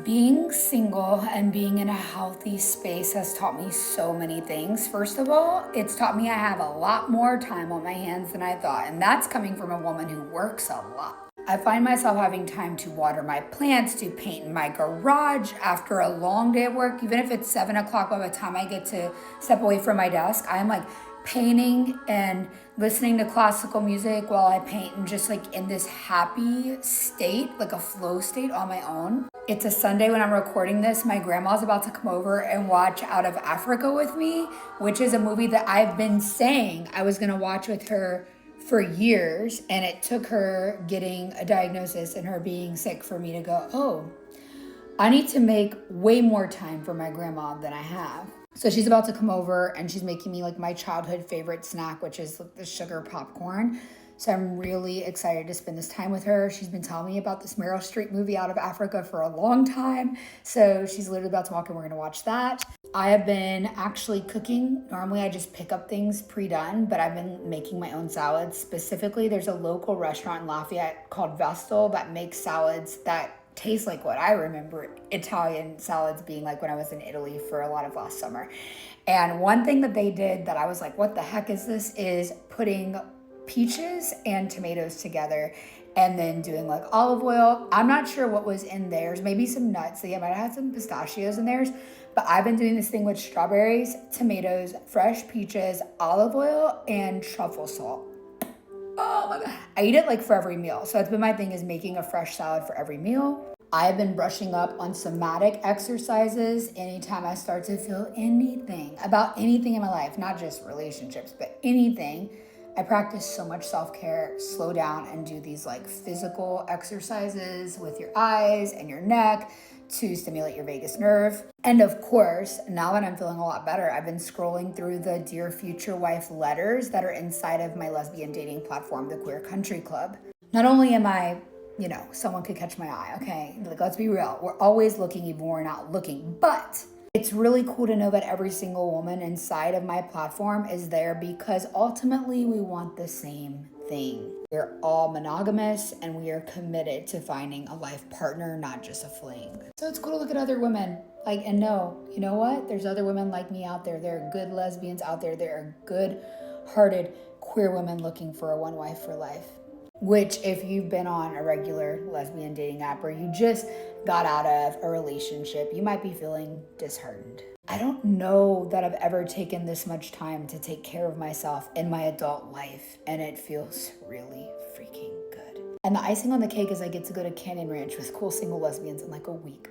Being single and being in a healthy space has taught me so many things. First of all, it's taught me I have a lot more time on my hands than I thought, and that's coming from a woman who works a lot. I find myself having time to water my plants, to paint in my garage after a long day of work. Even if it's 7 o'clock by the time I get to step away from my desk, I'm like painting and listening to classical music while I paint and just like in this happy state, like a flow state on my own. It's a Sunday when I'm recording this. My grandma's about to come over and watch Out of Africa with me, which is a movie that I've been saying I was gonna watch with her for years, and it took her getting a diagnosis and her being sick for me to go, oh, I need to make way more time for my grandma than I have. So she's about to come over and she's making me like my childhood favorite snack, which is the sugar popcorn. So I'm really excited to spend this time with her. She's been telling me about this Meryl Streep movie Out of Africa for a long time. So she's literally about to walk in. We're gonna watch that. I have been actually cooking. Normally I just pick up things pre-done, but I've been making my own salads. Specifically, there's a local restaurant in Lafayette called Vestal that makes salads that taste like what I remember Italian salads being like when I was in Italy for a lot of last summer. And one thing that they did that I was like, what the heck is this, is putting peaches and tomatoes together and then doing like olive oil. I'm not sure what was in theirs, maybe some nuts. They might have had some pistachios in theirs, but I've been doing this thing with strawberries, tomatoes, fresh peaches, olive oil, and truffle salt. Oh my God. I eat it like for every meal. So that's been my thing, is making a fresh salad for every meal. I've been brushing up on somatic exercises anytime I start to feel anything about anything in my life, not just relationships, but anything. I practice so much self-care, slow down and do these like physical exercises with your eyes and your neck to stimulate your vagus nerve. And of course, now that I'm feeling a lot better, I've been scrolling through the Dear Future Wife letters that are inside of my lesbian dating platform, the Queer Country Club. Not only am I, someone could catch my eye, okay? Like, let's be real. We're always looking even when we're not looking, but it's really cool to know that every single woman inside of my platform is there because ultimately we want the same thing. We're all monogamous and we are committed to finding a life partner, not just a fling. So it's cool to look at other women and know, you know what? There's other women like me out there. There are good lesbians out there. There are good-hearted queer women looking for a one wife for life. Which, if you've been on a regular lesbian dating app or you just got out of a relationship, you might be feeling disheartened. I don't know that I've ever taken this much time to take care of myself in my adult life, and it feels really freaking good. And the icing on the cake is I get to go to Canyon Ranch with cool single lesbians in like a week.